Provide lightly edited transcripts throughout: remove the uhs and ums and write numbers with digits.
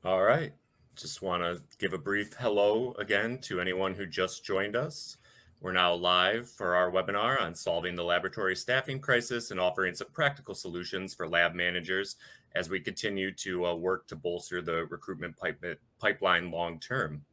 All right. Just want to give a brief hello again to anyone who just joined us. We're now live for our webinar on solving the laboratory staffing crisis and offering some practical solutions for lab managers as we continue to work to bolster the recruitment pipeline long term.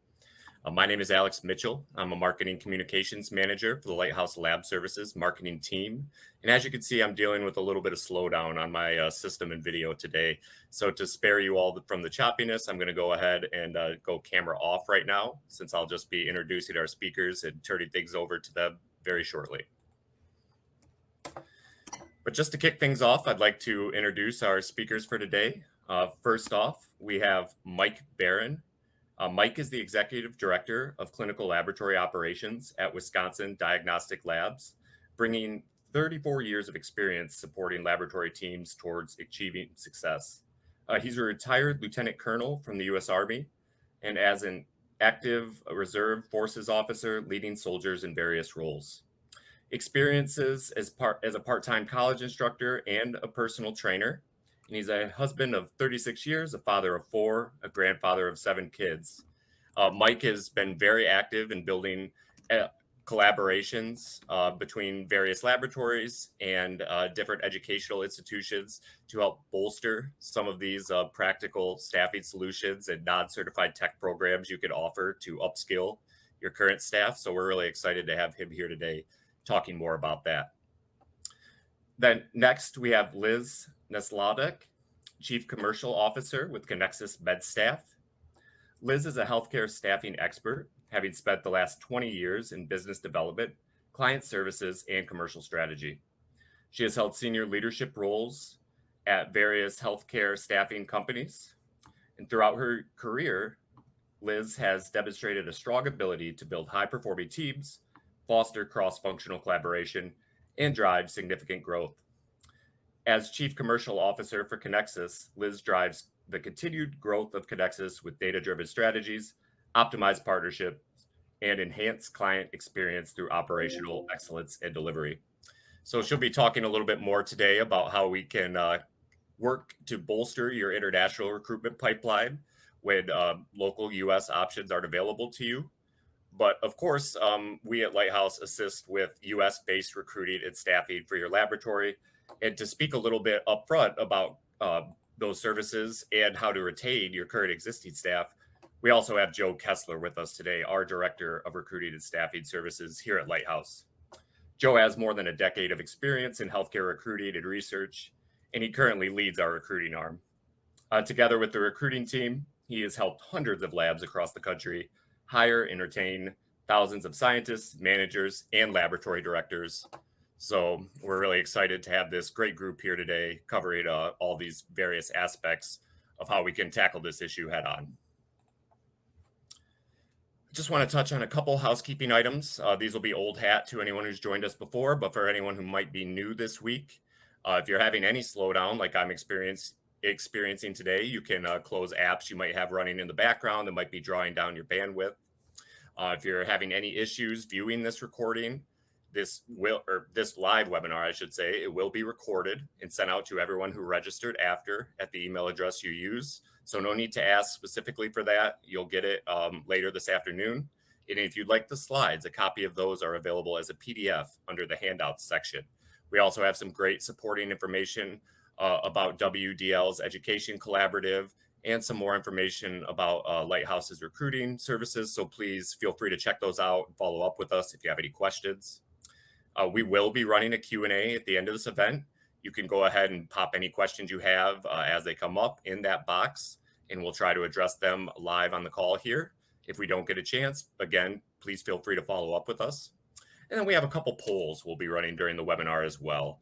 My name is Alex Mitchell. I'm a marketing communications manager for the Lighthouse Lab Services marketing team. And as you can see, I'm dealing with a little bit of slowdown on my system and video today. So to spare you all from the choppiness, I'm going to go ahead and go camera off right now, since I'll just be introducing our speakers and turning things over to them very shortly. But just to kick things off, I'd like to introduce our speakers for today. First off, we have Mike Barron. Mike is the Executive Director of Clinical Laboratory Operations at Wisconsin Diagnostic Labs, bringing 34 years of experience supporting laboratory teams towards achieving success. He's a retired lieutenant colonel from the U.S. Army, and as an active reserve forces officer, leading soldiers in various roles. Experiences as a part-time college instructor and a personal trainer. And he's a husband of 36 years, a father of 4, a grandfather of 7 kids. Mike has been very active in building collaborations between various laboratories and different educational institutions to help bolster some of these practical staffing solutions and non-certified tech programs you could offer to upskill your current staff. So we're really excited to have him here today talking more about that. Then next, we have Liz Nesladek, Chief Commercial Officer with Connexus MedStaff. Liz is a healthcare staffing expert, having spent the last 20 years in business development, client services, and commercial strategy. She has held senior leadership roles at various healthcare staffing companies. And throughout her career, Liz has demonstrated a strong ability to build high-performing teams, foster cross-functional collaboration, and drive significant growth. As Chief Commercial Officer for Connexus, Liz drives the continued growth of Connexus with data-driven strategies, optimized partnerships, and enhanced client experience through operational excellence and delivery. So she'll be talking a little bit more today about how we can work to bolster your international recruitment pipeline when local U.S. options aren't available to you. But of course, we at Lighthouse assist with U.S.-based recruiting and staffing for your laboratory. And to speak a little bit upfront about those services and how to retain your current existing staff, we also have Joe Kessler with us today, our Director of Recruiting and Staffing Services here at Lighthouse. Joe has more than a decade of experience in healthcare recruiting and research, and he currently leads our recruiting arm. Together with the recruiting team, he has helped hundreds of labs across the country hire and retain thousands of scientists, managers, and laboratory directors. So we're really excited to have this great group here today covering all these various aspects of how we can tackle this issue head on. I just want to touch on a couple housekeeping items. These will be old hat to anyone who's joined us before, but for anyone who might be new this week, if you're having any slowdown like I'm experiencing today, you can close apps you might have running in the background that might be drawing down your bandwidth. If you're having any issues viewing this recording, this live webinar, I should say, it will be recorded and sent out to everyone who registered after at the email address you use. So no need to ask specifically for that. You'll get it later this afternoon. And if you'd like the slides, a copy of those are available as a PDF under the handouts section. We also have some great supporting information about WDL's Education Collaborative and some more information about Lighthouse's recruiting services. So please feel free to check those out and follow up with us if you have any questions. We will be running a Q&A at the end of this event. You can go ahead and pop any questions you have as they come up in that box, and we'll try to address them live on the call here. If we don't get a chance, again, please feel free to follow up with us. And then we have a couple polls we'll be running during the webinar as well.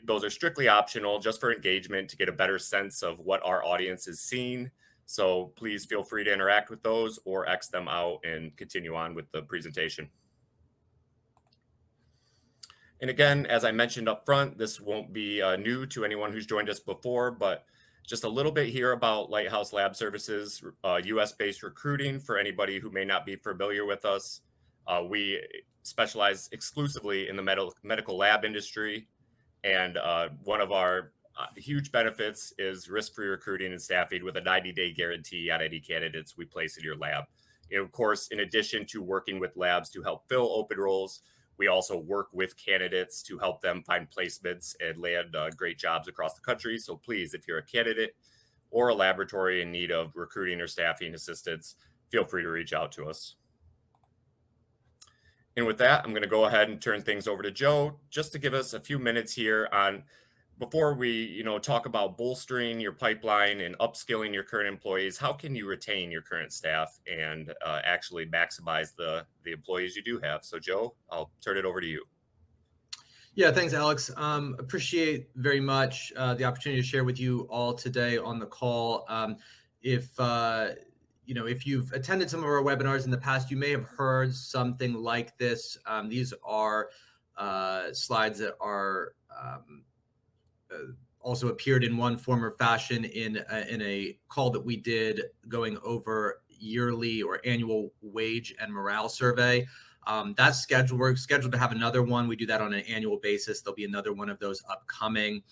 Those are strictly optional, just for engagement, to get a better sense of what our audience is seeing. So please feel free to interact with those or X them out and continue on with the presentation. And again, as I mentioned up front, this won't be new to anyone who's joined us before, but just a little bit here about Lighthouse Lab Services, US-based recruiting for anybody who may not be familiar with us. We specialize exclusively in the medical lab industry. And one of our huge benefits is risk-free recruiting and staffing with a 90-day guarantee on any candidates we place in your lab. Of course, in addition to working with labs to help fill open roles, we also work with candidates to help them find placements and land great jobs across the country. So please, if you're a candidate or a laboratory in need of recruiting or staffing assistance, feel free to reach out to us. And with that, I'm going to go ahead and turn things over to Joe just to give us a few minutes here on before we, talk about bolstering your pipeline and upskilling your current employees. How can you retain your current staff and actually maximize the employees you do have? So, Joe, I'll turn it over to you. Yeah, thanks, Alex. Appreciate very much the opportunity to share with you all today on the call. If you've attended some of our webinars in the past, you may have heard something like this. These are slides that are also appeared in one form or fashion in a call that we did going over yearly or annual wage and morale survey. That's scheduled. We're scheduled to have another one. We do that on an annual basis. There'll be another one of those upcoming.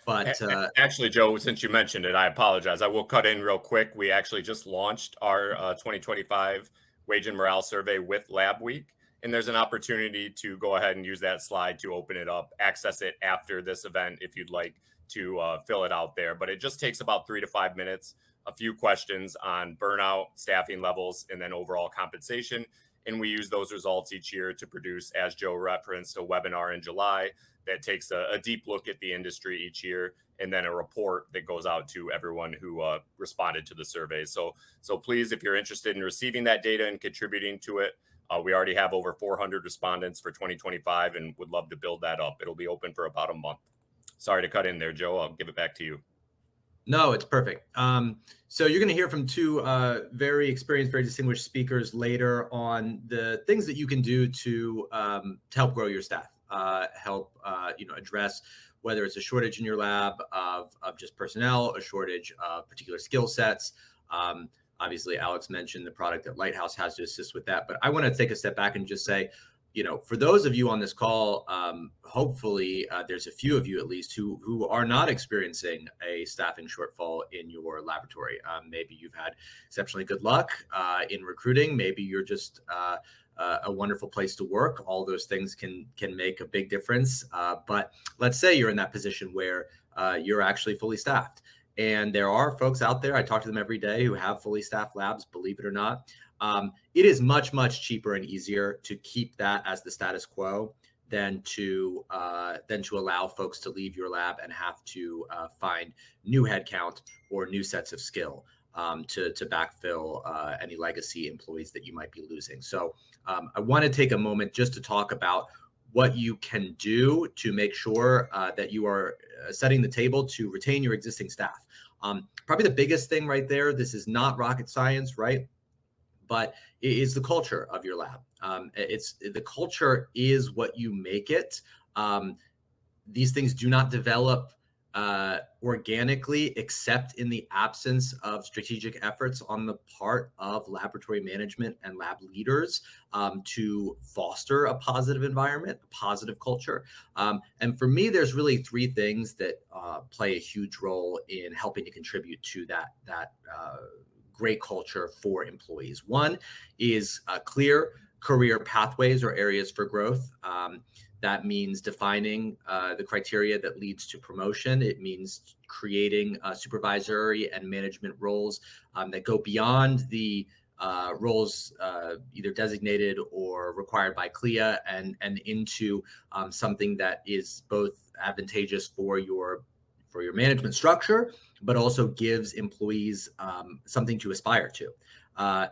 Actually, Joe, since you mentioned it, I apologize. I will cut in real quick. We actually just launched our 2025 wage and morale survey with Lab Week. And there's an opportunity to go ahead and use that slide to open it up, access it after this event if you'd like to fill it out there. But it just takes about 3 to 5 minutes, a few questions on burnout, staffing levels, and then overall compensation. And we use those results each year to produce, as Joe referenced, a webinar in July that takes a deep look at the industry each year, and then a report that goes out to everyone who responded to the survey. So please, if you're interested in receiving that data and contributing to it, we already have over 400 respondents for 2025 and would love to build that up. It'll be open for about a month. Sorry to cut in there, Joe. I'll give it back to you. No, it's perfect. So you're going to hear from two very experienced, very distinguished speakers later on the things that you can do to help grow your staff, help address whether it's a shortage in your lab of just personnel, a shortage of particular skill sets. Obviously, Alex mentioned the product that Lighthouse has to assist with that. But I want to take a step back and just say, for those of you on this call, hopefully there's a few of you at least who are not experiencing a staffing shortfall in your laboratory. Maybe you've had exceptionally good luck in recruiting. Maybe you're just a wonderful place to work. All those things can make a big difference. But let's say you're in that position where you're actually fully staffed. And there are folks out there, I talk to them every day, who have fully staffed labs, believe it or not. It is much, much cheaper and easier to keep that as the status quo than to allow folks to leave your lab and have to find new headcount or new sets of skill to backfill any legacy employees that you might be losing. So I want to take a moment just to talk about what you can do to make sure that you are setting the table to retain your existing staff. Probably the biggest thing right there, this is not rocket science, right? But it is the culture of your lab. The culture is what you make it. These things do not develop organically, except in the absence of strategic efforts on the part of laboratory management and lab leaders to foster a positive environment, a positive culture. And for me, there's really three things that play a huge role in helping to contribute to that great culture for employees. One is clear career pathways or areas for growth. That means defining the criteria that leads to promotion. It means creating supervisory and management roles that go beyond the roles either designated or required by CLIA and into something that is both advantageous for your management structure, but also gives employees something to aspire to.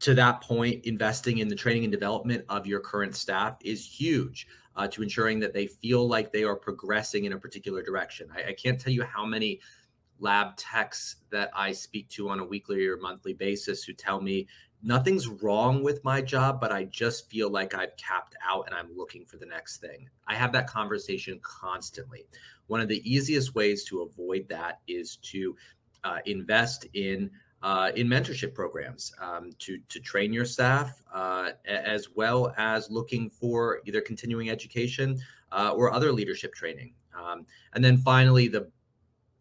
To that point, investing in the training and development of your current staff is huge to ensuring that they feel like they are progressing in a particular direction. I can't tell you how many lab techs that I speak to on a weekly or monthly basis who tell me nothing's wrong with my job, but I just feel like I've capped out and I'm looking for the next thing. I have that conversation constantly. One of the easiest ways to avoid that is to invest in mentorship programs to train your staff, as well as looking for either continuing education or other leadership training. And then finally, the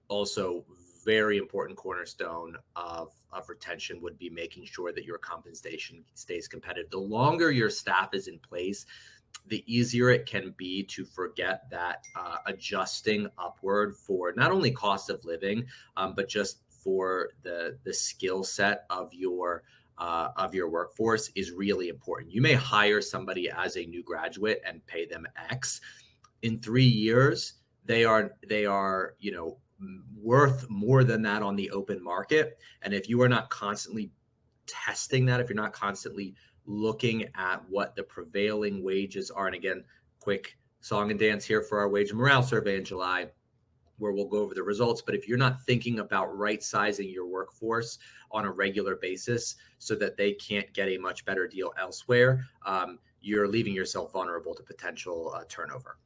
also very important cornerstone of retention would be making sure that your compensation stays competitive. The longer your staff is in place, the easier it can be to forget that adjusting upward for not only cost of living, but just for the skill set of your workforce is really important. You may hire somebody as a new graduate and pay them X. In 3 years, they are worth more than that on the open market. And if you are not constantly testing that, if you're not constantly looking at what the prevailing wages are, and again, quick song and dance here for our wage and morale survey in July, where we'll go over the results. But if you're not thinking about right sizing your workforce on a regular basis so that they can't get a much better deal elsewhere, you're leaving yourself vulnerable to potential turnover.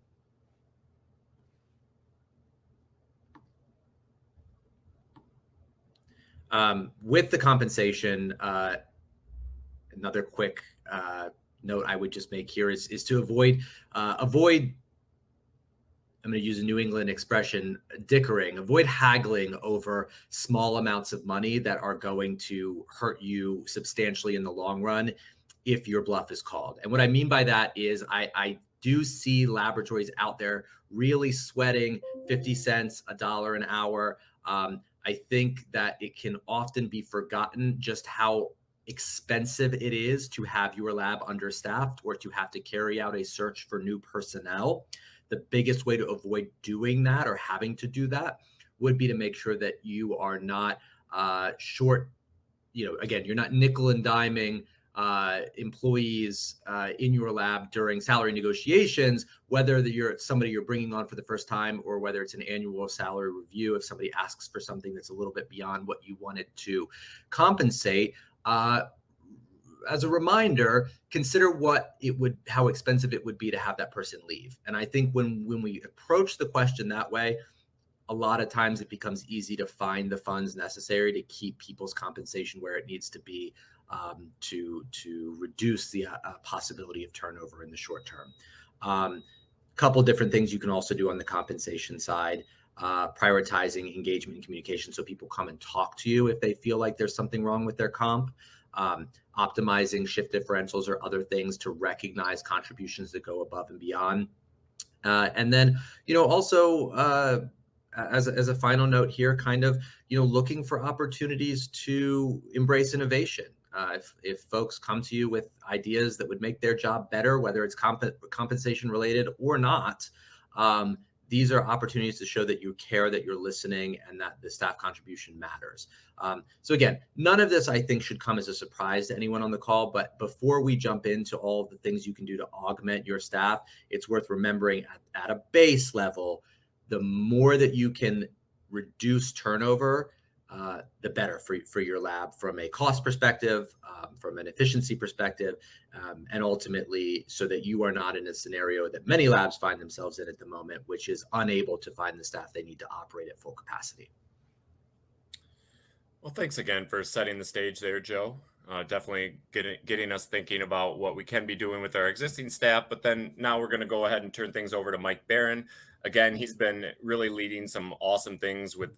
With the compensation, another quick note I would just make here is to avoid, I'm going to use a New England expression, dickering, avoid haggling over small amounts of money that are going to hurt you substantially in the long run if your bluff is called. And what I mean by that is I do see laboratories out there really sweating 50 cents, $1 an hour. I think that it can often be forgotten just how expensive it is to have your lab understaffed or to have to carry out a search for new personnel. The biggest way to avoid doing that or having to do that would be to make sure that you are not short, again, you're not nickel and diming employees in your lab during salary negotiations, whether you're somebody you're bringing on for the first time or whether it's an annual salary review. If somebody asks for something that's a little bit beyond what you wanted to compensate, as a reminder, consider how expensive it would be to have that person leave. And I think when we approach the question that way, a lot of times it becomes easy to find the funds necessary to keep people's compensation where it needs to be, to reduce the possibility of turnover in the short term. Couple different things you can also do on the compensation side. Prioritizing engagement and communication so people come and talk to you if they feel like there's something wrong with their comp. Optimizing shift differentials or other things to recognize contributions that go above and beyond. And then, also as a final note here, kind of, looking for opportunities to embrace innovation. If folks come to you with ideas that would make their job better, whether it's compensation related or not, these are opportunities to show that you care, that you're listening, and that the staff contribution matters. So again, none of this I think should come as a surprise to anyone on the call, but before we jump into all of the things you can do to augment your staff, it's worth remembering at a base level, the more that you can reduce turnover, the better for your lab from a cost perspective, from an efficiency perspective, and ultimately so that you are not in a scenario that many labs find themselves in at the moment, which is unable to find the staff they need to operate at full capacity. Well, thanks again for setting the stage there, Joe. Definitely getting us thinking about what we can be doing with our existing staff. But then now we're going to go ahead and turn things over to Mike Barron. Again, he's been really leading some awesome things with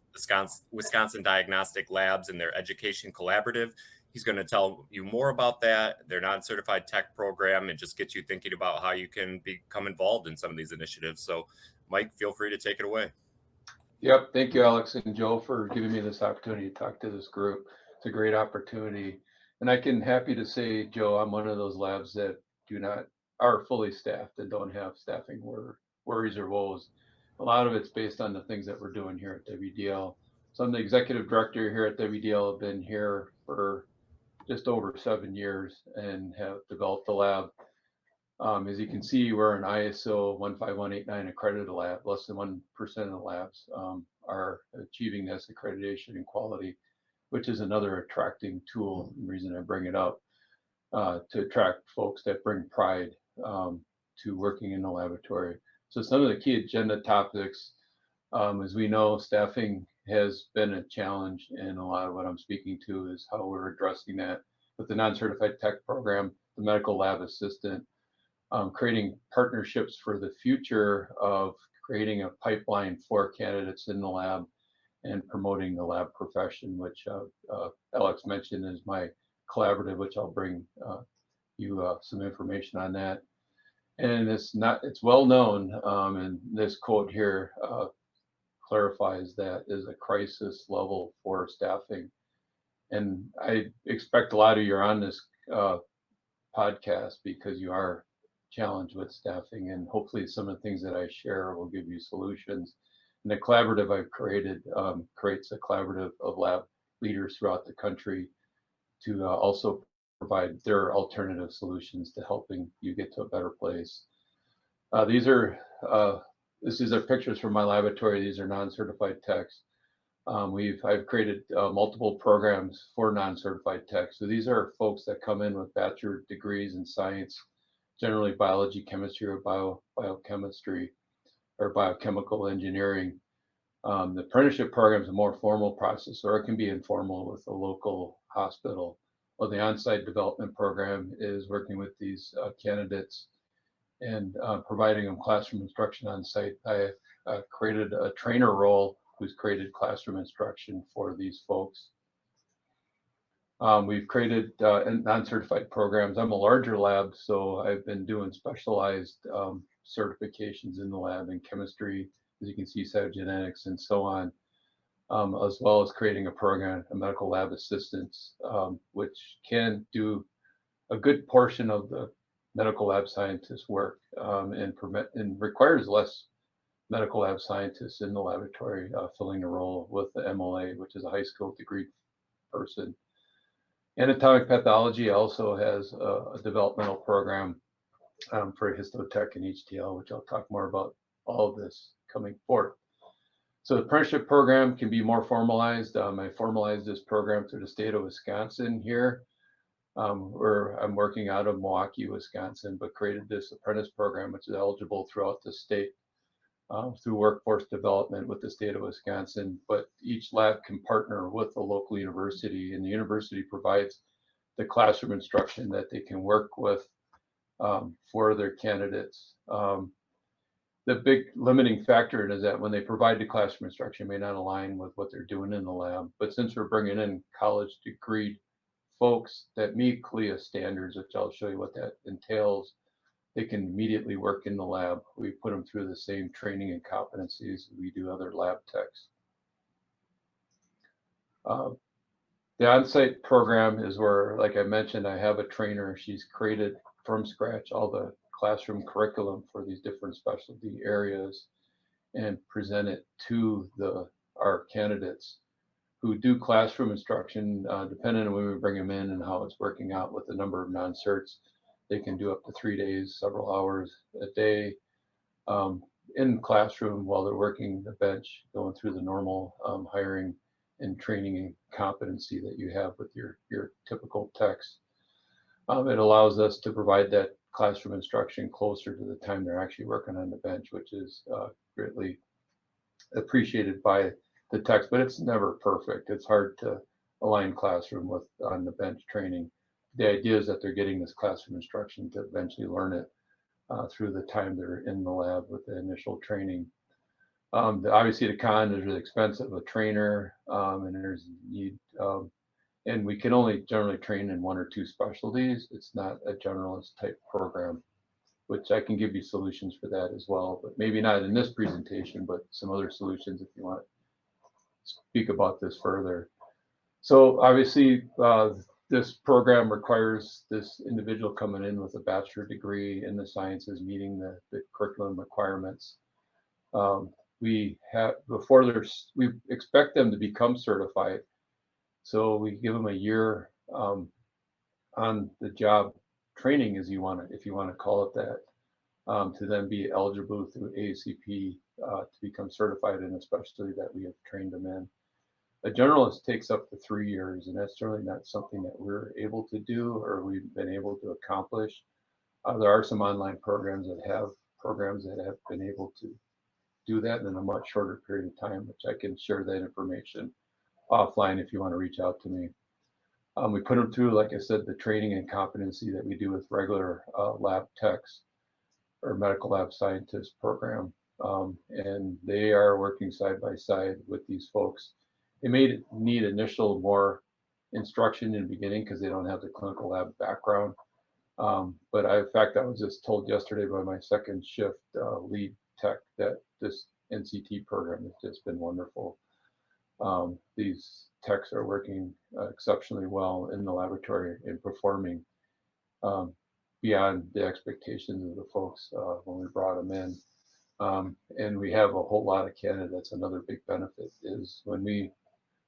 Wisconsin Diagnostic Labs and their Education Collaborative. He's going to tell you more about that, their non-certified tech program, and just get you thinking about how you can become involved in some of these initiatives. So, Mike, feel free to take it away. Yep. Thank you, Alex and Joe, for giving me this opportunity to talk to this group. It's a great opportunity. And I can happy to say, Joe, I'm one of those labs that are fully staffed and don't have staffing worries or woes. A lot of it's based on the things that we're doing here at WDL. So I'm the executive director here at WDL. I've been here for just over 7 years and have developed the lab. As you can see, we're an ISO 15189 accredited lab. Less than 1% of the labs are achieving this accreditation and quality, which is another attracting tool. The reason I bring it up to attract folks that bring pride to working in the laboratory. So some of the key agenda topics, as we know, staffing has been a challenge, and a lot of what I'm speaking to is how we're addressing that with the non-certified tech program, the medical lab assistant, creating partnerships for the future of creating a pipeline for candidates in the lab and promoting the lab profession, which Alex mentioned is my collaborative, which I'll bring you some information on that. And it's well known, and this quote here clarifies that is a crisis level for staffing. And I expect a lot of you are on this podcast because you are challenged with staffing, and hopefully some of the things that I share will give you solutions. And the collaborative I've created creates a collaborative of lab leaders throughout the country to also provide their alternative solutions to helping you get to a better place. These are pictures from my laboratory. These are non-certified techs. I've created multiple programs for non-certified techs. So these are folks that come in with bachelor degrees in science, generally biology, chemistry, or biochemistry, or biochemical engineering. The apprenticeship program is a more formal process, or it can be informal with a local hospital. Well, the on-site development program is working with these candidates and providing them classroom instruction on site. I created a trainer role who's created classroom instruction for these folks. We've created non-certified programs. I'm a larger lab, so I've been doing specialized certifications in the lab in chemistry, as you can see, cytogenetics, and so on, as well as creating a program, a medical lab assistants, which can do a good portion of the medical lab scientist work and requires less medical lab scientists in the laboratory filling the role with the MLA, which is a high school degree person. Anatomic pathology also has a developmental program for histotech and HTL, which I'll talk more about all of this coming forth. So the apprenticeship program can be more formalized. I formalized this program through the state of Wisconsin here, where I'm working out of Milwaukee, Wisconsin, but created this apprentice program, which is eligible throughout the state through workforce development with the state of Wisconsin. But each lab can partner with a local university, and the university provides the classroom instruction that they can work with for their candidates. The big limiting factor is that when they provide the classroom instruction, it may not align with what they're doing in the lab. But since we're bringing in college degree folks that meet CLIA standards, which I'll show you what that entails, they can immediately work in the lab. We put them through the same training and competencies we do other lab techs. The on-site program is where, like I mentioned, I have a trainer. She's created from scratch all the classroom curriculum for these different specialty areas and present it to our candidates who do classroom instruction, depending on when we bring them in and how it's working out with the number of non-certs. They can do up to 3 days, several hours a day in classroom while they're working the bench, going through the normal hiring and training and competency that you have with your typical techs. It allows us to provide that classroom instruction closer to the time they're actually working on the bench, which is greatly appreciated by the techs, but it's never perfect. It's hard to align classroom with on the bench training. The idea is that they're getting this classroom instruction to eventually learn it through the time they're in the lab with the initial training. Obviously, the con is really expensive, a trainer, and there's need, and we can only generally train in 1 or 2 specialties. It's not a generalist type program, which I can give you solutions for that as well, but maybe not in this presentation, but some other solutions if you want to speak about this further. So obviously, this program requires this individual coming in with a bachelor degree in the sciences, meeting the curriculum requirements. We expect them to become certified. So we give them a year on the job training, if you want to call it that, to then be eligible through AACP to become certified in a specialty that we have trained them in. A generalist takes up to 3 years, and that's certainly not something that we're able to do or we've been able to accomplish. There are some online programs that have been able to do that in a much shorter period of time, which I can share that information offline if you want to reach out to me. We put them through, like I said, the training and competency that we do with regular lab techs or medical lab scientist program. and they are working side by side with these folks. They may need initial more instruction in the beginning because they don't have the clinical lab background. But in fact, I was just told yesterday by my second shift lead tech that this NCT program has just been wonderful. These techs are working exceptionally well in the laboratory and performing beyond the expectations of the folks when we brought them in. And we have a whole lot of candidates. Another big benefit is when we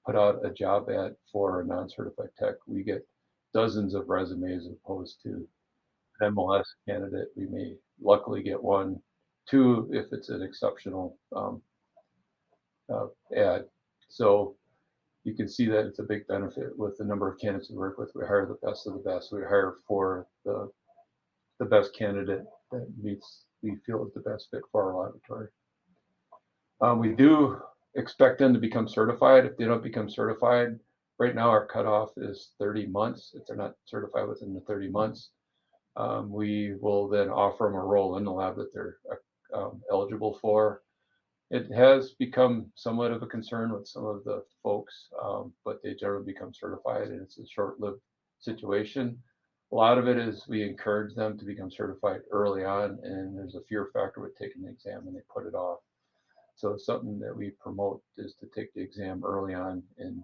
put out a job ad for a non-certified tech, we get dozens of resumes as opposed to an MLS candidate. We may luckily get one, two if it's an exceptional ad. So you can see that it's a big benefit with the number of candidates we work with. We hire the best of the best. We hire for the best candidate that we feel is the best fit for our laboratory. We do expect them to become certified. If they don't become certified, right now our cutoff is 30 months. If they're not certified within the 30 months, we will then offer them a role in the lab that they're eligible for. It has become somewhat of a concern with some of the folks, but they generally become certified, and it's a short-lived situation. A lot of it is we encourage them to become certified early on, and there's a fear factor with taking the exam and they put it off. So something that we promote is to take the exam early on and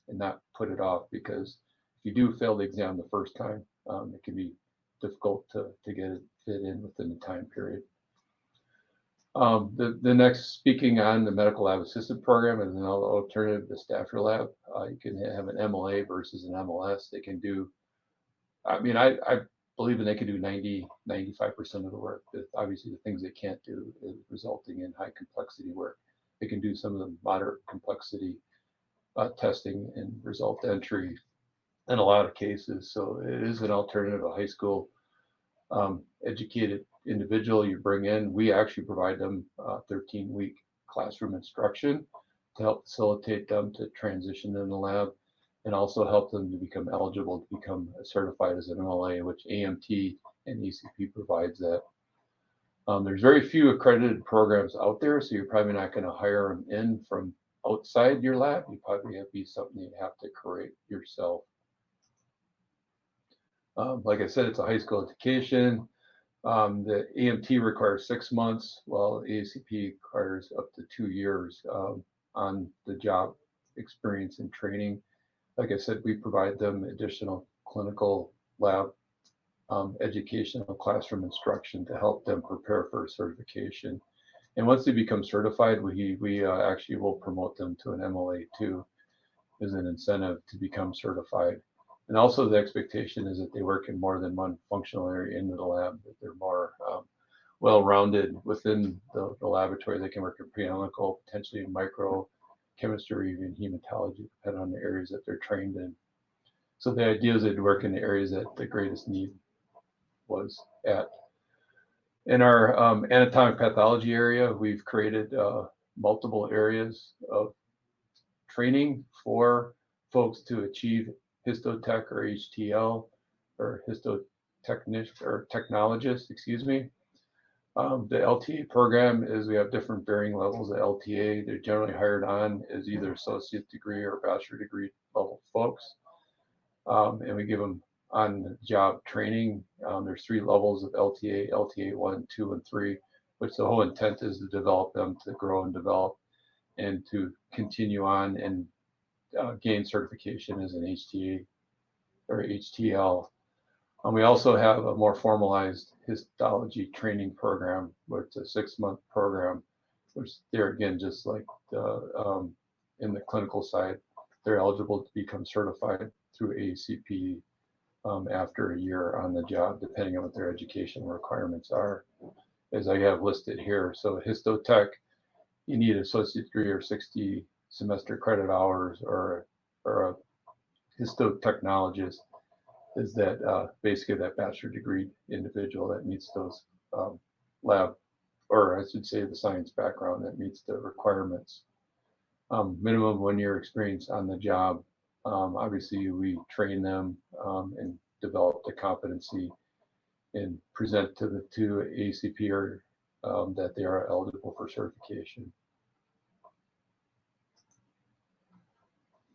not put it off, because if you do fail the exam the first time, it can be difficult to get it fit in within the time period. The next, speaking on the medical lab assistant program, is an alternative to Stafford Lab. You can have an MLA versus an MLS. They can do, I mean, I believe they can do 90–95% of the work. Obviously, the things they can't do is resulting in high complexity work. They can do some of the moderate complexity testing and result entry in a lot of cases. So it is an alternative, a high school educated individual you bring in. We actually provide them 13-week classroom instruction to help facilitate them to transition in the lab, and also help them to become eligible to become certified as an MLA, which AMT and ACP provides that. There's very few accredited programs out there, so you're probably not going to hire them in from outside your lab. You probably have to be something you have to create yourself. Like I said, it's a high school education. The AMT requires 6 months, while ACP requires up to 2 years on the job experience and training. Like I said, we provide them additional clinical lab educational classroom instruction to help them prepare for certification. And once they become certified, we actually will promote them to an MLA too, as an incentive to become certified. And also the expectation is that they work in more than one functional area in the lab, that they're more well-rounded within the laboratory. They can work in pre-analytical, potentially in microchemistry, or even hematology, depending on the areas that they're trained in. So the idea is they'd work in the areas that the greatest need was at. In our anatomic pathology area, we've created multiple areas of training for folks to achieve histotech or HTL or histotechnist or technologist, excuse me. The LTA program is, we have different varying levels of LTA. They're generally hired on as either associate degree or bachelor degree level folks. And we give them on-the-job training. There's 3 levels of LTA, LTA 1, 2, and 3, which the whole intent is to develop them to grow and develop and to continue on and gain certification as an HTA or HTL. We also have a more formalized histology training program, where it's a 6-month program, which there again, just like in the clinical side, they're eligible to become certified through ACP after a year on the job, depending on what their education requirements are, as I have listed here. So histotech, you need an associate degree or 60 semester credit hours, or a histotechnologist is that basically that bachelor degree individual that meets those lab, or I should say the science background that meets the requirements. Minimum 1 year experience on the job. Obviously, we train them and develop the competency and present to the ACP or that they are eligible for certification.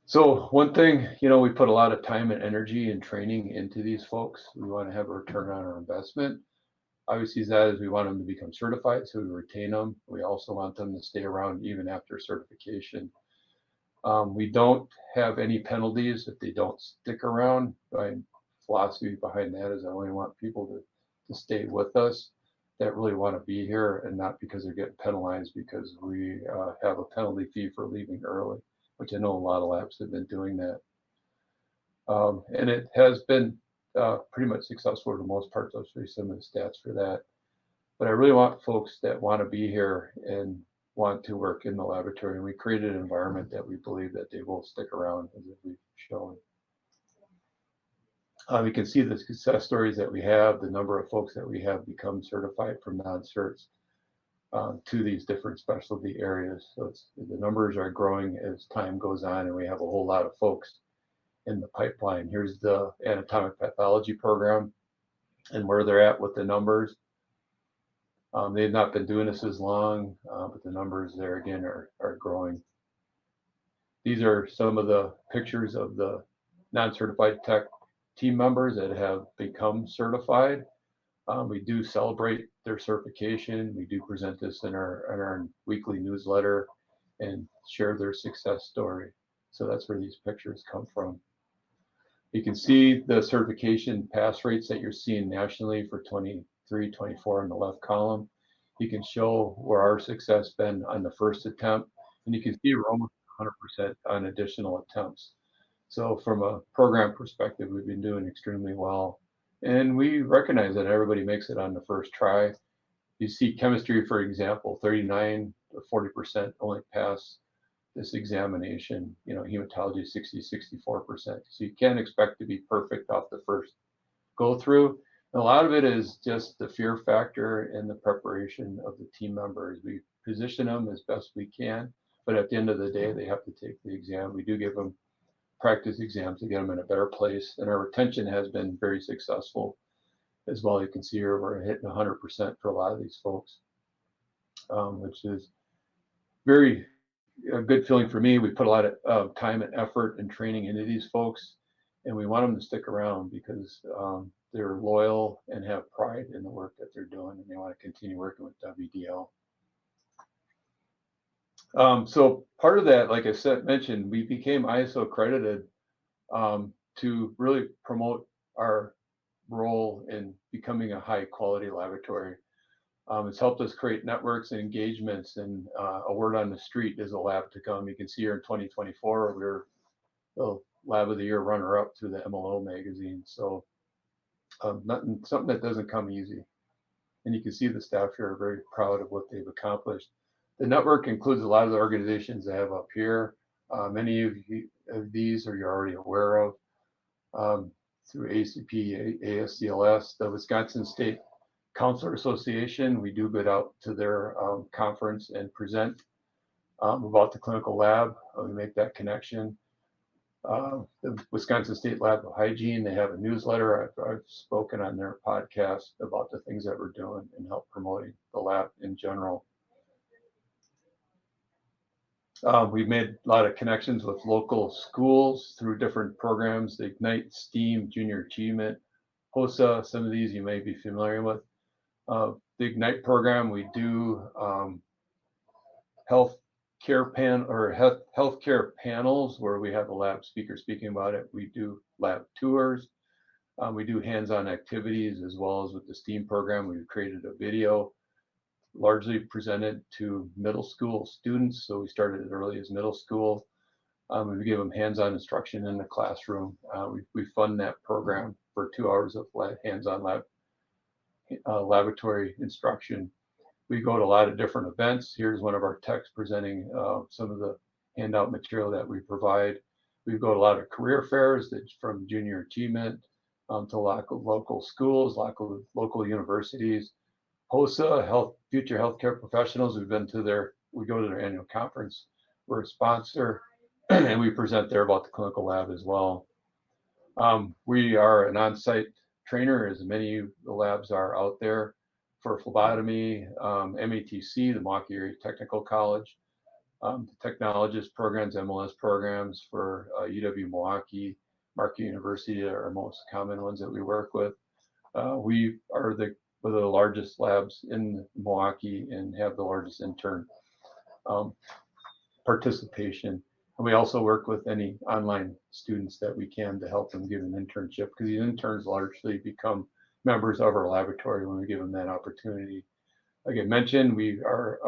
So one thing, we put a lot of time and energy and training into these folks. We want to have a return on our investment. Obviously, that is we want them to become certified, so we retain them. We also want them to stay around even after certification. We don't have any penalties if they don't stick around. My philosophy behind that is I only want people to stay with us that really want to be here, and not because they're getting penalized because we have a penalty fee for leaving early, which I know a lot of labs have been doing that. And it has been pretty much successful for the most part. I'll show you some of the stats for that. But I really want folks that want to be here and want to work in the laboratory. And we created an environment that we believe that they will stick around, as we've shown. You can see the success stories that we have, the number of folks that we have become certified from non-certs to these different specialty areas. So the numbers are growing as time goes on, and we have a whole lot of folks in the pipeline. Here's the anatomic pathology program and where they're at with the numbers. They've not been doing this as long, but the numbers there again are growing. These are some of the pictures of the non-certified tech team members that have become certified. We do celebrate their certification. We do present this in our weekly newsletter and share their success story. So that's where these pictures come from. You can see the certification pass rates that you're seeing nationally for 23, 24 in the left column. You can show where our success been on the first attempt, and you can see we're almost 100% on additional attempts. So from a program perspective, we've been doing extremely well. And we recognize that everybody makes it on the first try. You see chemistry, for example, 39 to 40% only pass this examination. Hematology 60, 64%. So you can't expect to be perfect off the first go through. And a lot of it is just the fear factor and the preparation of the team members. We position them as best we can, but at the end of the day, they have to take the exam. We do give them practice exams to get them in a better place, and our retention has been very successful as well. You can see here we're hitting 100% for a lot of these folks, which is very a good feeling for me. We put a lot of time and effort and training into these folks, and we want them to stick around because they're loyal and have pride in the work that they're doing, and they want to continue working with WDL. So part of that, like I mentioned, we became ISO accredited to really promote our role in becoming a high quality laboratory. It's helped us create networks and engagements, and a word on the street is a lab to come. You can see here in 2024, we were the Lab of the Year runner-up through the MLO magazine. So something that doesn't come easy. And you can see the staff here are very proud of what they've accomplished. The network includes a lot of the organizations I have up here. Many of these are you're already aware of. Through ACP, ASCLS, the Wisconsin State Counselor Association, we do go out to their conference and present about the clinical lab. We make that connection. The Wisconsin State Lab of Hygiene, they have a newsletter. I've spoken on their podcast about the things that we're doing and help promoting the lab in general. We've made a lot of connections with local schools through different programs, the Ignite, STEAM, Junior Achievement, HOSA. Some of these you may be familiar with. The Ignite program, we do healthcare panels where we have a lab speaker speaking about it. We do lab tours. We do hands-on activities, as well as with the STEAM program. We've created a video largely presented to middle school students. So we started as early as middle school. We give them hands-on instruction in the classroom. We fund that program for 2 hours of hands-on laboratory instruction. We go to a lot of different events. Here's one of our techs presenting some of the handout material that we provide. We go to a lot of career fairs from Junior Achievement to local schools, local universities. HOSA, Future Healthcare Professionals, we go to their annual conference. We're a sponsor, and we present there about the clinical lab as well. We are an on-site trainer, as many of the labs are out there, for phlebotomy, MATC, the Milwaukee Area Technical College, the technologist programs, MLS programs for UW-Milwaukee, Marquette University are our most common ones that we work with. We are one of the largest labs in Milwaukee and have the largest intern participation. And we also work with any online students that we can to help them get an internship, because the interns largely become members of our laboratory when we give them that opportunity. Like I mentioned, we are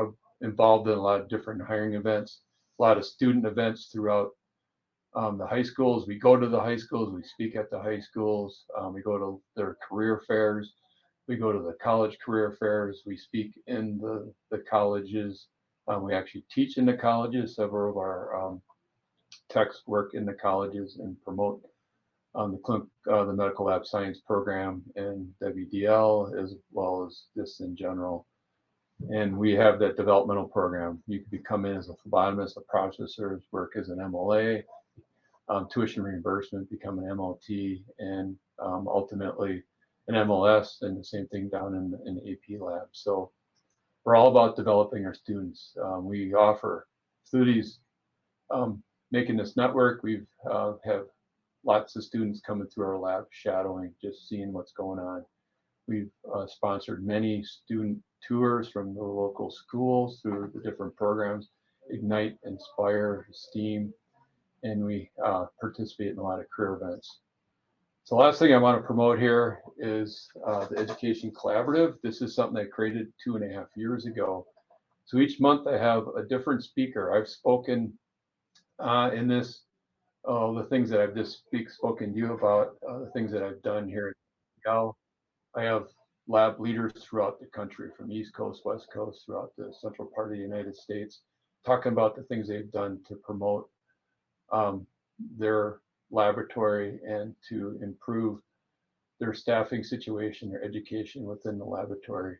involved in a lot of different hiring events, a lot of student events throughout the high schools. We go to the high schools, we speak at the high schools, we go to their career fairs, we go to the college career fairs, we speak in the colleges, we actually teach in the colleges. Several of our techs work in the colleges and promote the medical lab science program and WDL, as well as this in general. And we have that developmental program. You can come in as a phlebotomist, a processor, work as an MLA, tuition reimbursement, become an MLT, and ultimately an MLS, and the same thing down in the AP lab. So we're all about developing our students. We offer through these making this network. We've have lots of students coming through our lab, shadowing, just seeing what's going on. We've sponsored many student tours from the local schools through the different programs, Ignite, Inspire, STEAM, and we participate in a lot of career events. So the last thing I want to promote here is the Education Collaborative. This is something I created 2.5 years ago. So each month I have a different speaker. I've spoken in this, the things that I've just spoken to you about, the things that I've done here at WDL. I have lab leaders throughout the country, from East Coast, West Coast, throughout the central part of the United States, talking about the things they've done to promote their laboratory and to improve their staffing situation, their education within the laboratory.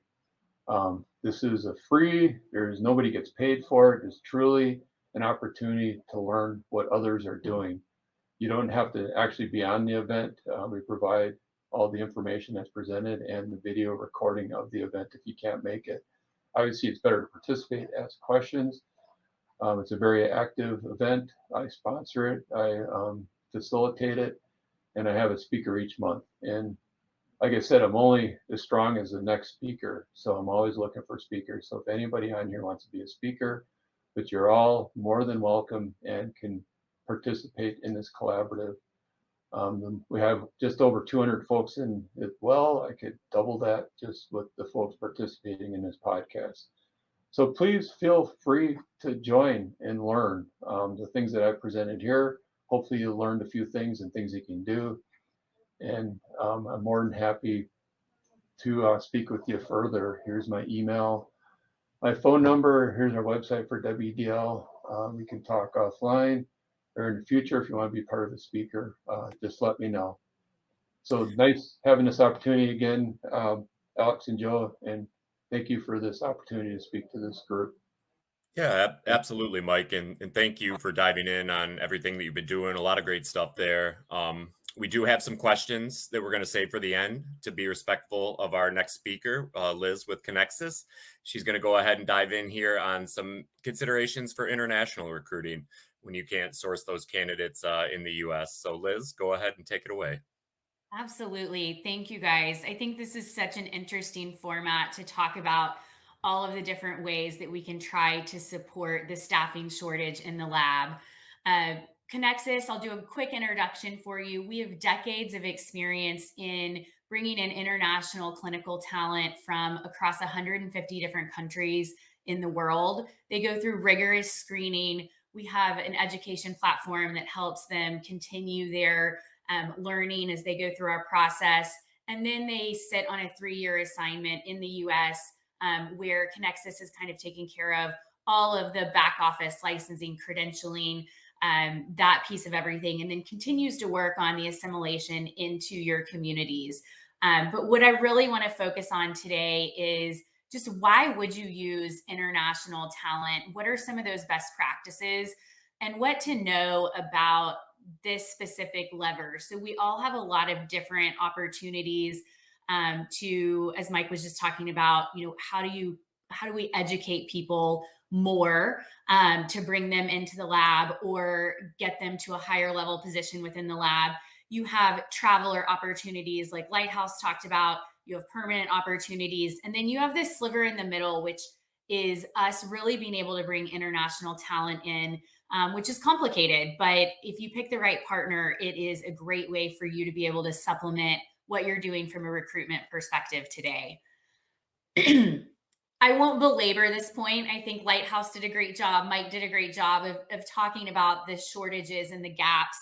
This is a free, nobody gets paid for it. It's truly an opportunity to learn what others are doing. You don't have to actually be on the event. We provide all the information that's presented and the video recording of the event if you can't make it. Obviously, it's better to participate, ask questions. It's a very active event. I sponsor it, I facilitate it, and I have a speaker each month. And like I said, I'm only as strong as the next speaker, so I'm always looking for speakers. So if anybody on here wants to be a speaker, but you're all more than welcome and can participate in this collaborative. We have just over 200 folks in it. Well, I could double that just with the folks participating in this podcast. So please feel free to join and learn the things that I've presented here. Hopefully you learned a few things and things you can do. And I'm more than happy to speak with you further. Here's my email, my phone number. Here's our website for WDL. We can talk offline, or in the future, if you want to be part of the speaker, just let me know. So nice having this opportunity again, Alex and Joe, and thank you for this opportunity to speak to this group. Yeah, absolutely, Mike. And thank you for diving in on everything that you've been doing. A lot of great stuff there. We do have some questions that we're going to save for the end to be respectful of our next speaker, Liz with Connexus. She's going to go ahead and dive in here on some considerations for international recruiting when you can't source those candidates in the US. So Liz, go ahead and take it away. Absolutely. Thank you, guys. I think this is such an interesting format to talk about all of the different ways that we can try to support the staffing shortage in the lab. Connexus, I'll do a quick introduction for you. We have decades of experience in bringing in international clinical talent from across 150 different countries in the world. They go through rigorous screening. We have an education platform that helps them continue their learning as they go through our process. And then they sit on a 3-year assignment in the US where Connexus is kind of taking care of all of the back office licensing, credentialing, that piece of everything, and then continues to work on the assimilation into your communities. But what I really want to focus on today is just why would you use international talent? What are some of those best practices and what to know about this specific lever? So we all have a lot of different opportunities to, as Mike was just talking about, how do we educate people more to bring them into the lab or get them to a higher level position within the lab. You have traveler opportunities like Lighthouse talked about. You have permanent opportunities. And then you have this sliver in the middle, which is us really being able to bring international talent in, which is complicated. But if you pick the right partner, it is a great way for you to be able to supplement what you're doing from a recruitment perspective today. I won't belabor this point. I think Lighthouse did a great job. Mike did a great job of talking about the shortages and the gaps.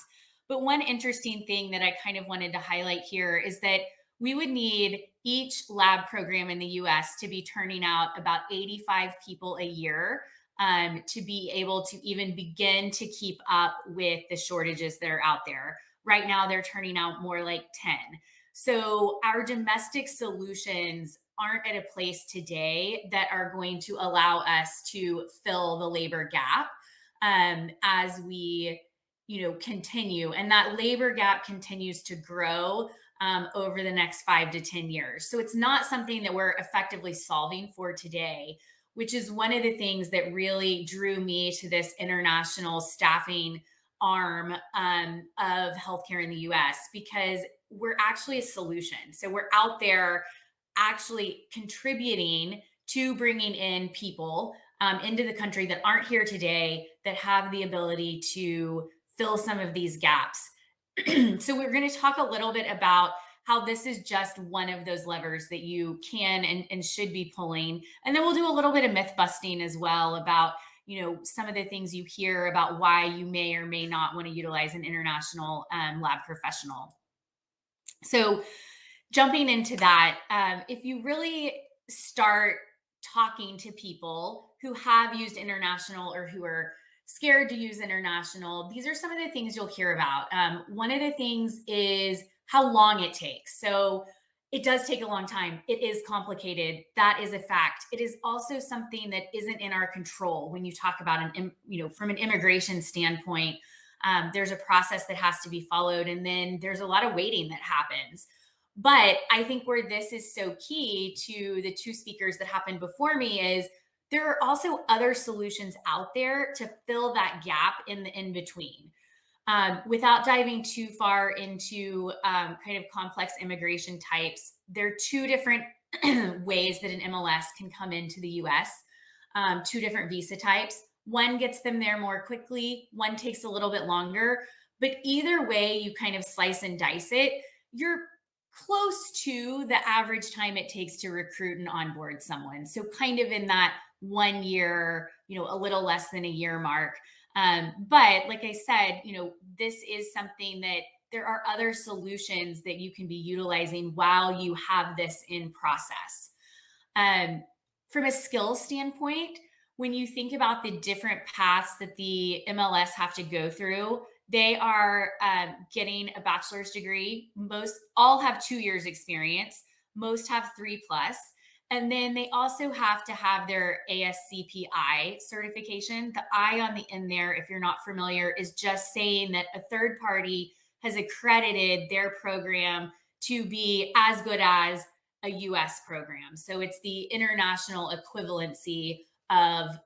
But one interesting thing that I kind of wanted to highlight here is that we would need each lab program in the US to be turning out about 85 people a year to be able to even begin to keep up with the shortages that are out there. Right now, they're turning out more like 10. So our domestic solutions aren't at a place today that are going to allow us to fill the labor gap as we continue. And that labor gap continues to grow over the next 5 to 10 years. So it's not something that we're effectively solving for today, which is one of the things that really drew me to this international staffing arm of healthcare in the US, because we're actually a solution. So we're out there actually contributing to bringing in people into the country that aren't here today, that have the ability to fill some of these gaps. So we're going to talk a little bit about how this is just one of those levers that you can and should be pulling. And then we'll do a little bit of myth busting as well about, some of the things you hear about why you may or may not want to utilize an international lab professional. So jumping into that, if you really start talking to people who have used international or who are scared to use international, these are some of the things you'll hear about. One of the things is how long it takes. So it does take a long time. It is complicated. That is a fact. It is also something that isn't in our control. When you talk about from an immigration standpoint, there's a process that has to be followed, and then there's a lot of waiting that happens. But I think where this is so key to the two speakers that happened before me is there are also other solutions out there to fill that gap in the in-between. Without diving too far into kind of complex immigration types, there are two different ways that an MLS can come into the US, two different visa types. One gets them there more quickly, one takes a little bit longer, but either way you kind of slice and dice it, you're close to the average time it takes to recruit and onboard someone. So kind of in that 1 year, a little less than a year mark. But like I said, this is something that there are other solutions that you can be utilizing while you have this in process. From a skills standpoint, when you think about the different paths that the MLS have to go through, they are getting a bachelor's degree. Most all have 2 years experience. Most have 3+. And then they also have to have their ASCPI certification. The I on the end there, if you're not familiar, is just saying that a third party has accredited their program to be as good as a US program. So it's the international equivalency of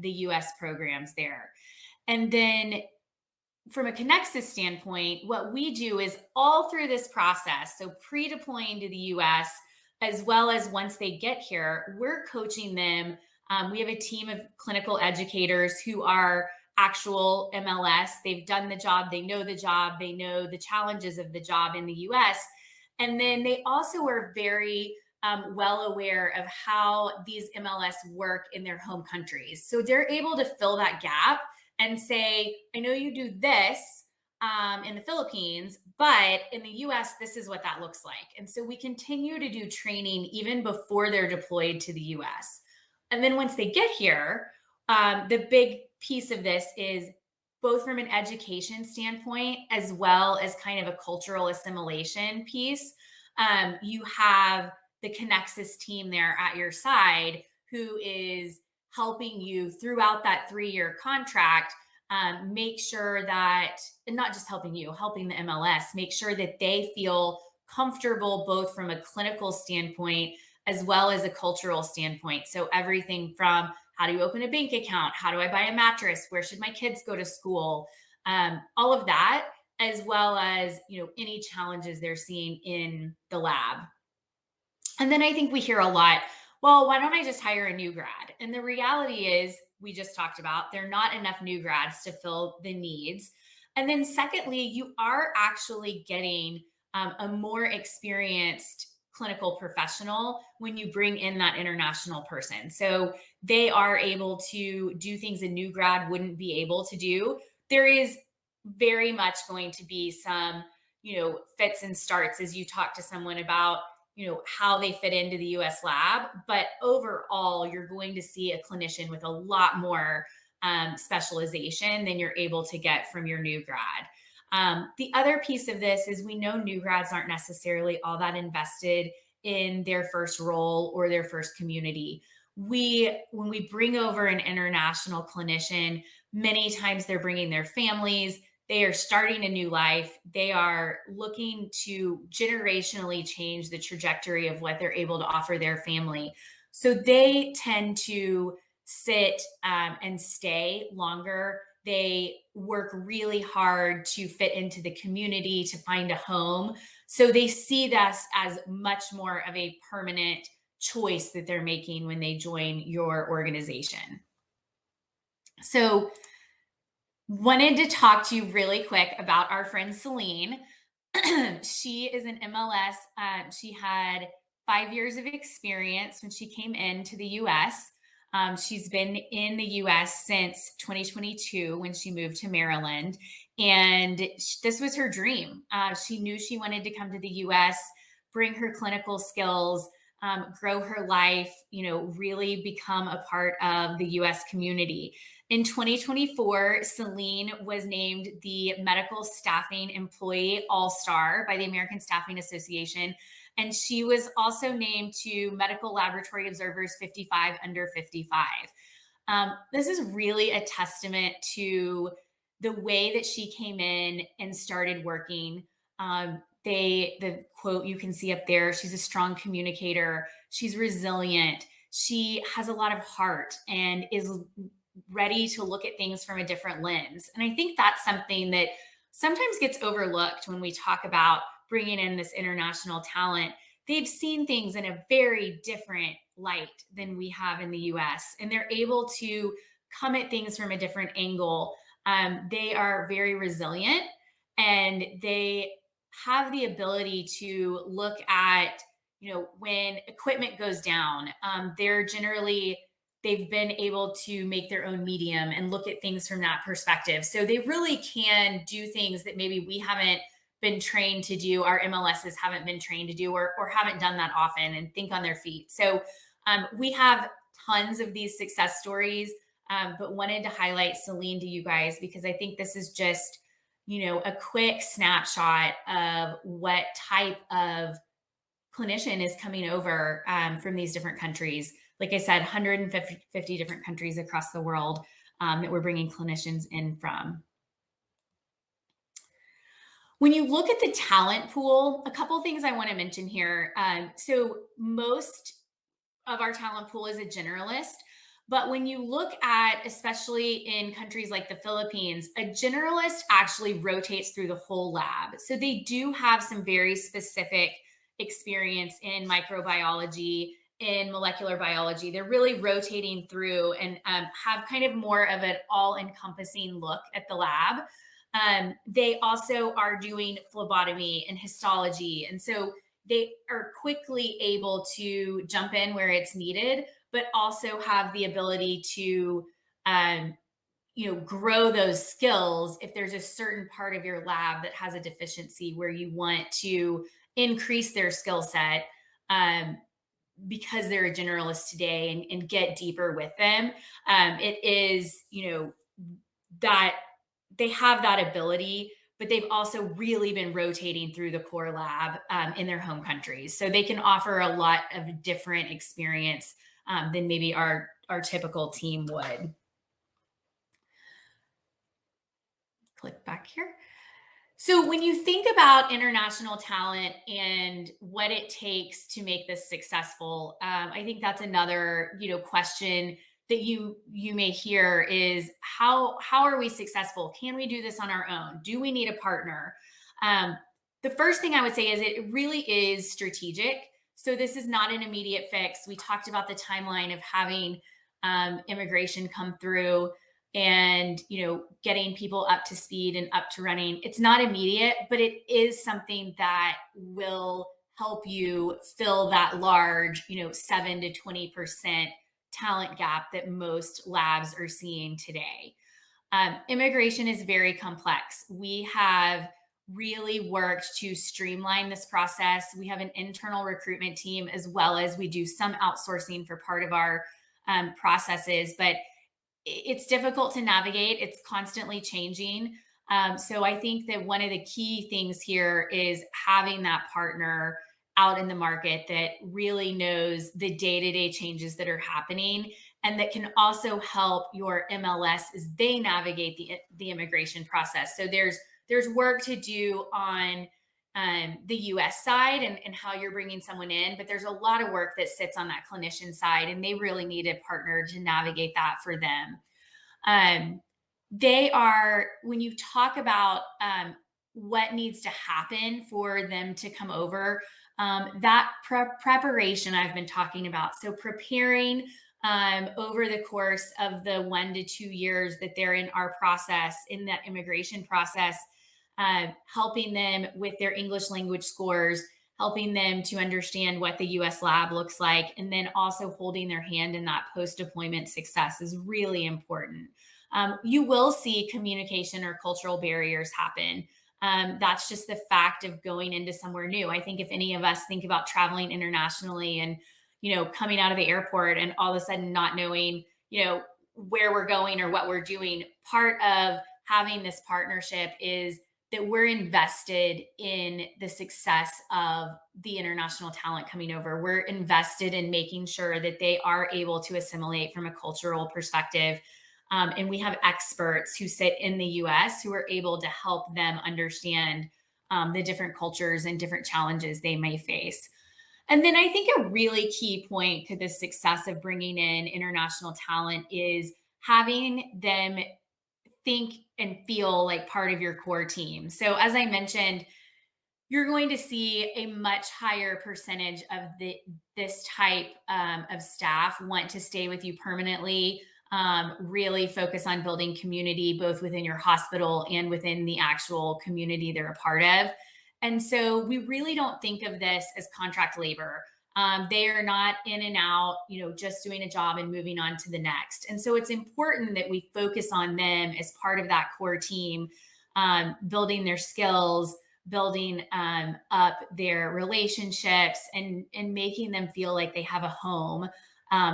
the US programs there. And then from a Connexus standpoint, what we do is all through this process, so pre-deploying to the US, as well as once they get here, we're coaching them. We have a team of clinical educators who are actual MLS. They've done the job, they know the challenges of the job in the US. And then they also are very well aware of how these MLS work in their home countries. So they're able to fill that gap and say, I know you do this in the Philippines, but in the US, this is what that looks like. And so we continue to do training even before they're deployed to the US. And then once they get here, the big piece of this is both from an education standpoint, as well as kind of a cultural assimilation piece. You have the Connexus team there at your side who is helping you throughout that 3-year contract, make sure that, and not just helping you, helping the MLS, make sure that they feel comfortable both from a clinical standpoint as well as a cultural standpoint. So everything from how do you open a bank account? How do I buy a mattress? Where should my kids go to school? All of that, as well as, any challenges they're seeing in the lab. And then I think we hear a lot, well, why don't I just hire a new grad? And the reality is, we just talked about, there are not enough new grads to fill the needs. And then secondly, you are actually getting a more experienced clinical professional when you bring in that international person. So they are able to do things a new grad wouldn't be able to do. There is very much going to be some, fits and starts as you talk to someone about, how they fit into the US lab. But overall, you're going to see a clinician with a lot more specialization than you're able to get from your new grad. The other piece of this is we know new grads aren't necessarily all that invested in their first role or their first community. When we bring over an international clinician, many times they're bringing their families, they are starting a new life. They are looking to generationally change the trajectory of what they're able to offer their family. So they tend to sit and stay longer. They work really hard to fit into the community, to find a home. So they see this as much more of a permanent choice that they're making when they join your organization. So wanted to talk to you really quick about our friend Celine. She is an MLS. She had 5 years of experience when she came into the US. She's been in the US since 2022 when she moved to Maryland. And this was her dream. She knew she wanted to come to the US, bring her clinical skills, grow her life, really become a part of the US community. In 2024, Celine was named the Medical Staffing Employee All-Star by the American Staffing Association. And she was also named to Medical Laboratory Observers 55 under 55. This is really a testament to the way that she came in and started working. The quote you can see up there, she's a strong communicator. She's resilient. She has a lot of heart and is ready to look at things from a different lens. And I think that's something that sometimes gets overlooked when we talk about bringing in this international talent. They've seen things in a very different light than we have in the US, and they're able to come at things from a different angle. They are very resilient, and they have the ability to look at, when equipment goes down, they've been able to make their own medium and look at things from that perspective. So they really can do things that maybe we haven't been trained to do, our MLSs haven't been trained to do, or haven't done that often, and think on their feet. So we have tons of these success stories, but wanted to highlight Celine to you guys because I think this is just, a quick snapshot of what type of clinician is coming over from these different countries. Like I said, 150 different countries across the world that we're bringing clinicians in from. When you look at the talent pool, a couple of things I want to mention here. So most of our talent pool is a generalist. But when you look at, especially in countries like the Philippines, a generalist actually rotates through the whole lab. So they do have some very specific experience in microbiology, in molecular biology. They're really rotating through and have kind of more of an all-encompassing look at the lab. They also are doing phlebotomy and histology. And so they are quickly able to jump in where it's needed, but also have the ability to, grow those skills if there's a certain part of your lab that has a deficiency where you want to increase their skill set because they're a generalist today and get deeper with them. It is, that they have that ability, but they've also really been rotating through the core lab in their home countries. So they can offer a lot of different experience than maybe our typical team would. Click back here. So when you think about international talent and what it takes to make this successful, I think that's another, question that you may hear is how are we successful? Can we do this on our own? Do we need a partner? Um, the first thing I would say is it really is strategic. So this is not an immediate fix. We talked about the timeline of having immigration come through and getting people up to speed and up to running. It's not immediate, but it is something that will help you fill that large 7 to 20% talent gap that most labs are seeing today. Immigration is very complex. We have really worked to streamline this process. We have an internal recruitment team, as well as we do some outsourcing for part of our processes, but it's difficult to navigate. It's constantly changing. So I think that one of the key things here is having that partner out in the market that really knows the day-to-day changes that are happening and that can also help your MLS as they navigate the immigration process. So there's work to do on the US side and how you're bringing someone in, but there's a lot of work that sits on that clinician side, and they really need a partner to navigate that for them. When you talk about what needs to happen for them to come over, that preparation I've been talking about. So preparing over the course of the 1 to 2 years that they're in our process, in that immigration process, helping them with their English language scores, helping them to understand what the US lab looks like, and then also holding their hand in that post-deployment success is really important. You will see communication or cultural barriers happen. That's just the fact of going into somewhere new. I think if any of us think about traveling internationally and, coming out of the airport and all of a sudden not knowing, where we're going or what we're doing, part of having this partnership is that we're invested in the success of the international talent coming over. We're invested in making sure that they are able to assimilate from a cultural perspective. And we have experts who sit in the US who are able to help them understand the different cultures and different challenges they may face. And then I think a really key point to the success of bringing in international talent is having them think and feel like part of your core team. So as I mentioned, you're going to see a much higher percentage of this type of staff want to stay with you permanently, really focus on building community, both within your hospital and within the actual community they're a part of. And so we really don't think of this as contract labor. They are not in and out, just doing a job and moving on to the next. And so it's important that we focus on them as part of that core team, building their skills, building up their relationships, and making them feel like they have a home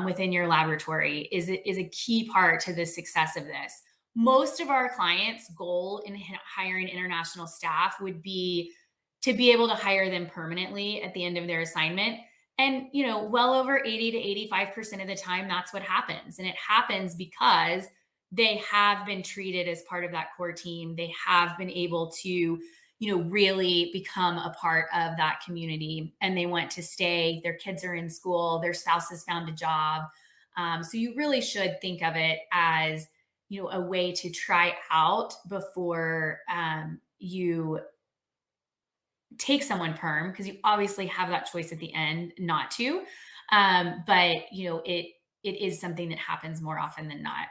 within your laboratory is a key part to the success of this. Most of our clients' goal in hiring international staff would be to be able to hire them permanently at the end of their assignment. And, well over 80 to 85% of the time, that's what happens. And it happens because they have been treated as part of that core team. They have been able to, really become a part of that community, and they want to stay. Their kids are in school, their spouse has found a job. So you really should think of it as, a way to try out before you take someone perm, because you obviously have that choice at the end not to. But it is something that happens more often than not.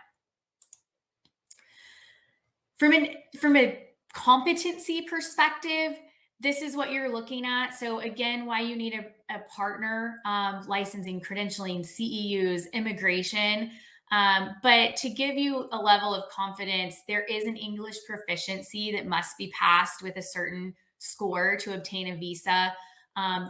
From a competency perspective, this is what you're looking at. So again, why you need a partner, licensing, credentialing, CEUs, immigration. But to give you a level of confidence, there is an English proficiency that must be passed with a certain score to obtain a visa.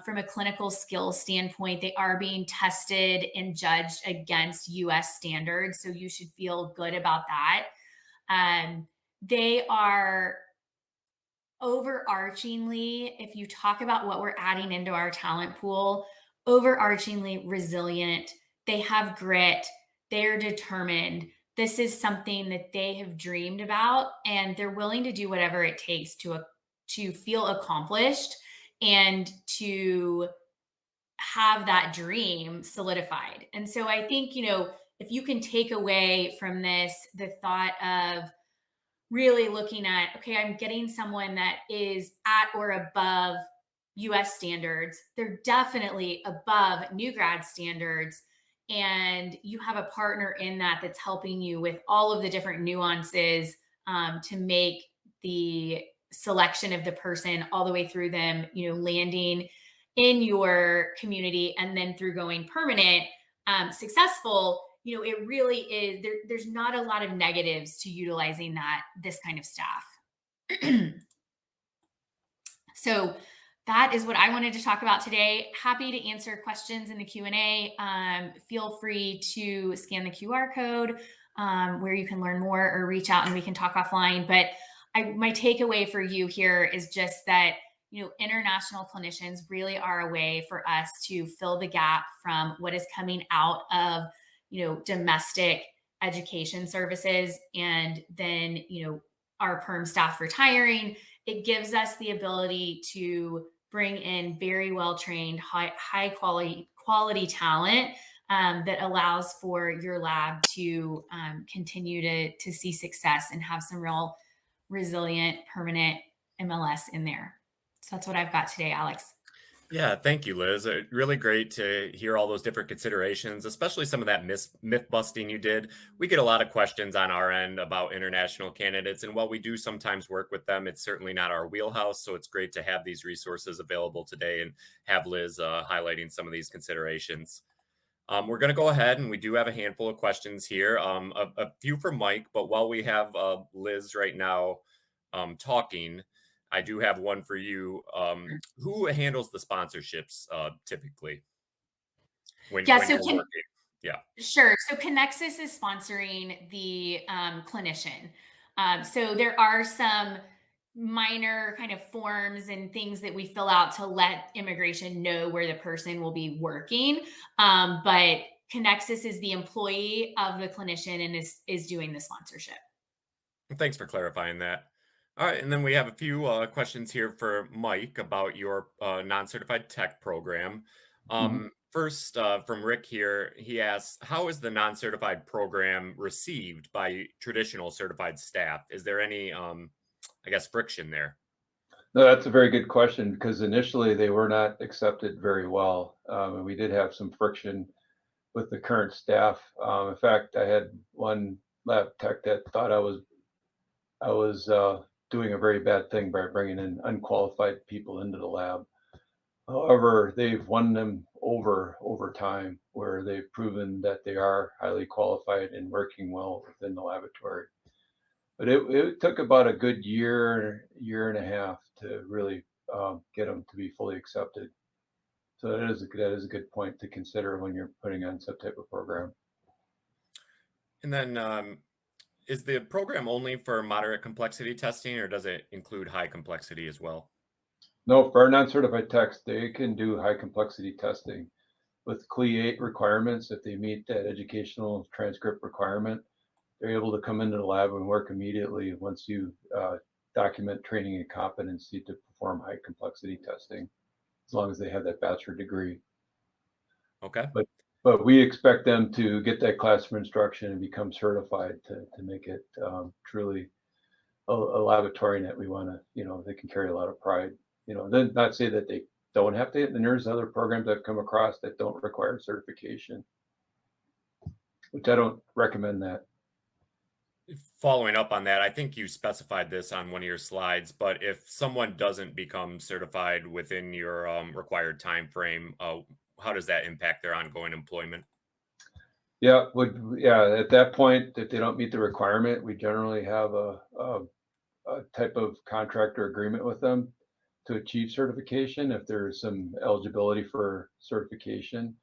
From a clinical skills standpoint, they are being tested and judged against US standards. So you should feel good about that. They are overarchingly, if you talk about what we're adding into our talent pool, overarchingly resilient. They have grit. They're determined. This is something that they have dreamed about, and they're willing to do whatever it takes to to feel accomplished and to have that dream solidified. And so I think, if you can take away from this the thought of really looking at, okay, I'm getting someone that is at or above US standards, they're definitely above new grad standards. And you have a partner in that that's helping you with all of the different nuances to make the selection of the person all the way through them, landing in your community and then through going permanent, successful. It really is there's not a lot of negatives to utilizing this kind of staff. So that is what I wanted to talk about today. Happy to answer questions in the Q&A. Feel free to scan the QR code where you can learn more, or reach out and we can talk offline. But my takeaway for you here is just that, international clinicians really are a way for us to fill the gap from what is coming out of, domestic education services, and then, our perm staff retiring. It gives us the ability to bring in very well trained, high quality talent that allows for your lab to continue to see success and have some real resilient, permanent MLS in there. So that's what I've got today, Alex. Yeah, thank you, Liz. Really great to hear all those different considerations, especially some of that myth busting you did. We get a lot of questions on our end about international candidates, and while we do sometimes work with them, it's certainly not our wheelhouse. So it's great to have these resources available today and have Liz highlighting some of these considerations. We're going to go ahead, and we do have a handful of questions here, a few for Mike, but while we have Liz right now talking, I do have one for you. Who handles the sponsorships typically when you're working? Yeah. Sure. So Connexus is sponsoring the clinician. So there are some minor kind of forms and things that we fill out to let immigration know where the person will be working. But Connexus is the employee of the clinician and is doing the sponsorship. Thanks for clarifying that. All right, and then we have a few questions here for Mike about your non-certified tech program. First, from Rick here, he asks, how is the non-certified program received by traditional certified staff? Is there any, friction there? No, that's a very good question, because initially they were not accepted very well. And we did have some friction with the current staff. In fact, I had one lab tech that thought I was doing a very bad thing by bringing in unqualified people into the lab. However, they've won them over time, where they've proven that they are highly qualified and working well within the laboratory. But it took about a good year and a half to really get them to be fully accepted. So that is a good point to consider when you're putting on some type of program. And then is the program only for moderate complexity testing, or does it include high complexity as well? No, for our non-certified techs, they can do high complexity testing with CLE 8 requirements. If they meet that educational transcript requirement, they're able to come into the lab and work immediately once you document training and competency to perform high complexity testing, as long as they have that bachelor degree. Okay. But we expect them to get that classroom instruction and become certified to make it truly a laboratory that we want to, they can carry a lot of pride. Then not say that they don't have to, and there's other programs I've come across that don't require certification, which I don't recommend that. Following up on that, I think you specified this on one of your slides, but if someone doesn't become certified within your required time frame, how does that impact their ongoing employment? Yeah, at that point, if they don't meet the requirement, we generally have a type of contract or agreement with them to achieve certification if there's some eligibility for certification.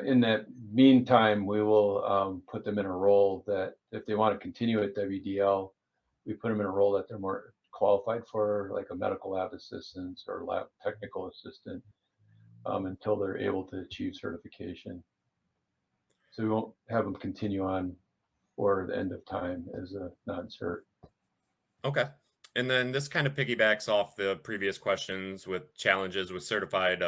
In that meantime, we will put them in a role that if they want to continue at WDL, we put them in a role that they're more qualified for, like a medical lab assistant or lab technical assistant, until they're able to achieve certification. So we won't have them continue on for the end of time as a non-cert. Okay. And then this kind of piggybacks off the previous questions with challenges with certified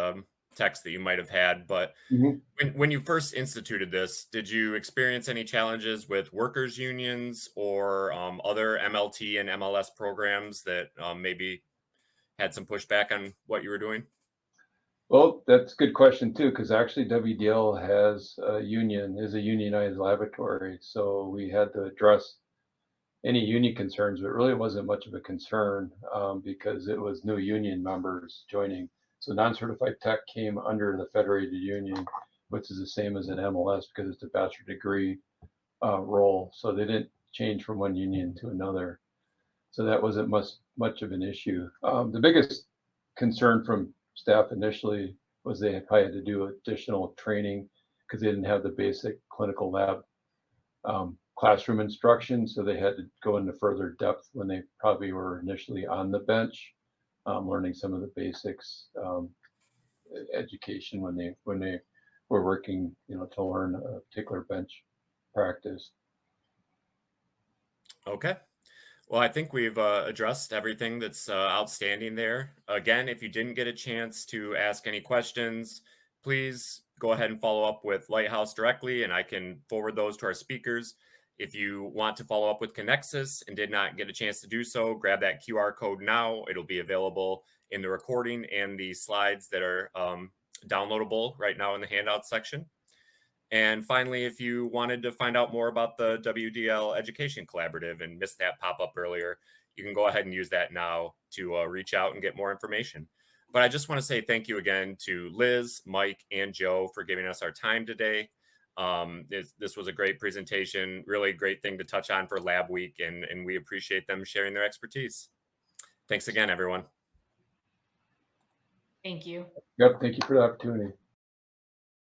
techs that you might have had. But Mhm. when you first instituted this, did you experience any challenges with workers' unions or other MLT and MLS programs that maybe had some pushback on what you were doing? Well, that's a good question too, because actually WDL has a union, is a unionized laboratory. So we had to address any union concerns, but it really wasn't much of a concern because it was new union members joining. So non-certified tech came under the federated union, which is the same as an MLS because it's a bachelor degree role. So they didn't change from one union to another. So that wasn't much of an issue. The biggest concern from staff initially was they probably had to do additional training because they didn't have the basic clinical lab classroom instruction, so they had to go into further depth when they probably were initially on the bench, learning some of the basics, education when they were working, to learn a particular bench practice. Okay. Well, I think we've addressed everything that's outstanding there. Again, if you didn't get a chance to ask any questions, please go ahead and follow up with Lighthouse directly, and I can forward those to our speakers. If you want to follow up with Connexus and did not get a chance to do so, grab that QR code now. It'll be available in the recording and the slides that are downloadable right now in the handout section. And finally, if you wanted to find out more about the WDL Education Collaborative and missed that pop up earlier, you can go ahead and use that now to reach out and get more information. But I just want to say thank you again to Liz, Mike, and Joe for giving us our time today. This was a great presentation, really great thing to touch on for Lab Week, and we appreciate them sharing their expertise. Thanks again, everyone. Thank you. Yep, thank you for the opportunity.